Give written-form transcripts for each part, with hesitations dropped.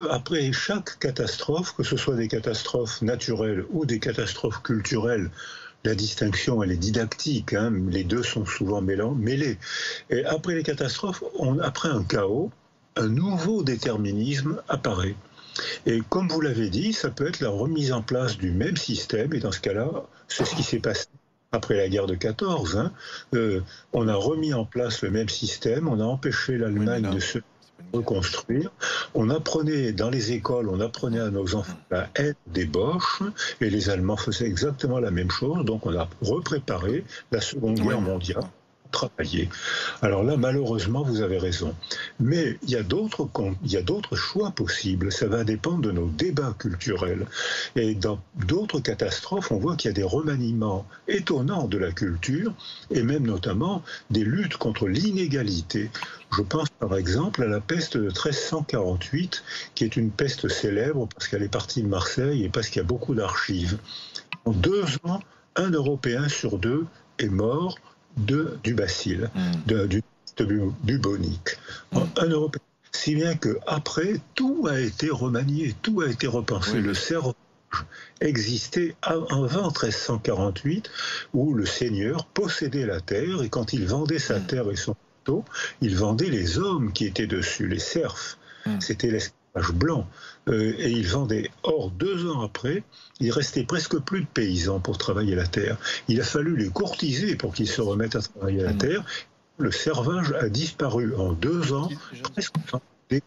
Après chaque catastrophe, que ce soit des catastrophes naturelles ou des catastrophes culturelles, la distinction, elle est didactique, hein, les deux sont souvent mêlés. Et après les catastrophes, après un chaos, un nouveau déterminisme apparaît. Et comme vous l'avez dit, ça peut être la remise en place du même système, et dans ce cas-là, c'est ce qui s'est passé après la guerre de 14. Hein. On a remis en place le même système, on a empêché Oui, mais l'Allemagne là, de se c'est pas une guerre. reconstruire. On apprenait dans les écoles, on apprenait à nos enfants la haine des Boches, et les Allemands faisaient exactement la même chose. Donc on a repréparé la Seconde Oui, Guerre mais mondiale. enfin, Travailler. Alors là, malheureusement, vous avez raison. Mais il y a d'autres choix possibles. Ça va dépendre de nos débats culturels. Et dans d'autres catastrophes, on voit qu'il y a des remaniements étonnants de la culture, et même notamment des luttes contre l'inégalité. Je pense par exemple à la peste de 1348, qui est une peste célèbre parce qu'elle est partie de Marseille et parce qu'il y a beaucoup d'archives. En 2 ans, un Européen sur deux est mort du bacille, du bubonique. Un Européen. Si bien qu'après, tout a été remanié, tout a été repensé. oui, Le oui. cerveau existait avant 1348, où le seigneur possédait la terre, et quand il vendait sa terre et son bateau, il vendait les hommes qui étaient dessus, les serfs. C'était l'esclavage blanc. Et il vendait. Or, 2 ans après, il restait presque plus de paysans pour travailler la terre. Il a fallu les courtiser pour qu'ils se remettent à travailler la terre. Le servage a disparu en 2 ans, presque sans dégâts.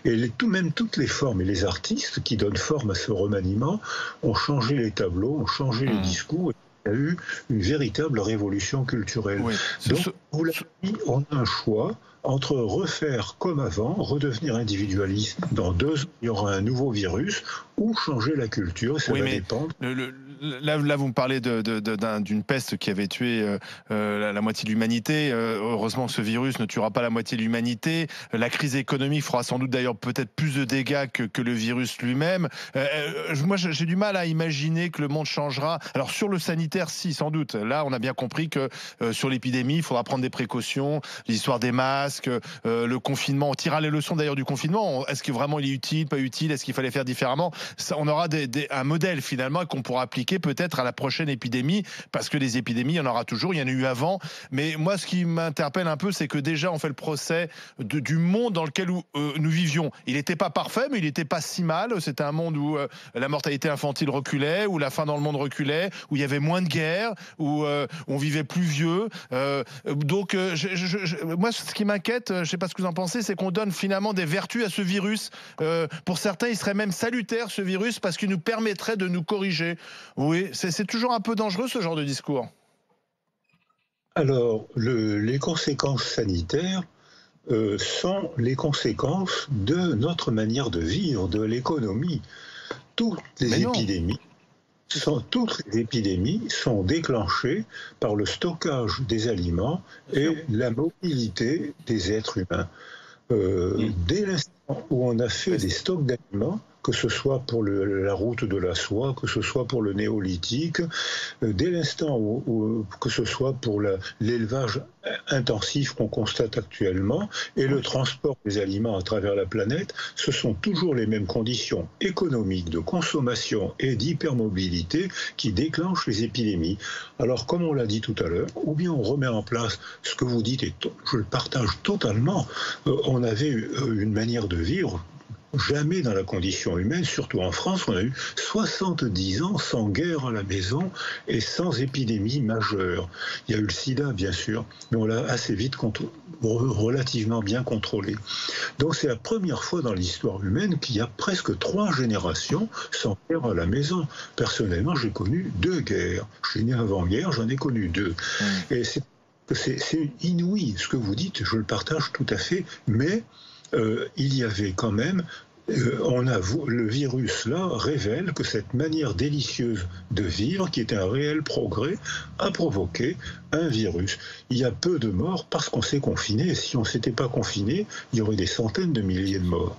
Et même toutes les formes et les artistes qui donnent forme à ce remaniement ont changé les tableaux, ont changé les discours. Et il y a eu une véritable révolution culturelle. Oui. Donc, vous l'avez dit, on a un choix entre refaire comme avant, redevenir individualiste. Dans 2 ans, il y aura un nouveau virus, ou changer la culture. Ça Oui, va mais dépendre. là, vous me parlez d'une peste qui avait tué la moitié de l'humanité. Heureusement que ce virus ne tuera pas la moitié de l'humanité. La crise économique fera sans doute d'ailleurs peut-être plus de dégâts que le virus lui-même. Moi, j'ai du mal à imaginer que le monde changera. Alors sur le sanitaire, si, sans doute. Là, on a bien compris que sur l'épidémie, il faudra prendre des précautions. L'histoire des masques, le confinement. On tirera les leçons d'ailleurs du confinement. Est-ce que vraiment il est utile, pas utile? Est-ce qu'il fallait faire différemment? Ça, on aura un modèle finalement qu'on pourra appliquer peut-être à la prochaine épidémie, parce que les épidémies, il y en aura toujours, il y en a eu avant. Mais moi, ce qui m'interpelle un peu, c'est que déjà, on fait le procès du monde dans lequel nous vivions. Il n'était pas parfait, mais il n'était pas si mal. C'était un monde où la mortalité infantile reculait, où la faim dans le monde reculait, où il y avait moins de guerres, où on vivait plus vieux. Donc, moi, ce qui m'inquiète, je ne sais pas ce que vous en pensez, c'est qu'on donne finalement des vertus à ce virus. Pour certains, il serait même salutaire, ce virus, parce qu'il nous permettrait de nous corriger. Oui, c'est toujours un peu dangereux, ce genre de discours. Alors, les conséquences sanitaires sont les conséquences de notre manière de vivre, de l'économie. Toutes Mais les non. épidémies sont déclenchées par le stockage des aliments Bien sûr. et la mobilité des êtres humains. Dès l'instant où on a fait des stocks d'aliments, que ce soit pour la route de la soie, que ce soit pour le néolithique, dès l'instant que ce soit pour l'élevage intensif qu'on constate actuellement et le transport des aliments à travers la planète, ce sont toujours les mêmes conditions économiques de consommation et d'hypermobilité qui déclenchent les épidémies. Alors, comme on l'a dit tout à l'heure, ou bien on remet en place ce que vous dites, et je le partage totalement, on avait une manière de vivre. Jamais dans la condition humaine, surtout en France, on a eu 70 ans sans guerre à la maison et sans épidémie majeure. Il y a eu le sida, bien sûr, mais on l'a assez vite relativement bien contrôlé. Donc c'est la première fois dans l'histoire humaine qu'il y a presque 3 générations sans guerre à la maison. Personnellement, j'ai connu 2 guerres. Je suis né avant-guerre, j'en ai connu 2. Et c'est inouï. Ce que vous dites, je le partage tout à fait, mais il y avait quand même, le virus là révèle que cette manière délicieuse de vivre, qui était un réel progrès, a provoqué un virus. Il y a peu de morts parce qu'on s'est confiné, et si on ne s'était pas confiné, il y aurait des centaines de milliers de morts.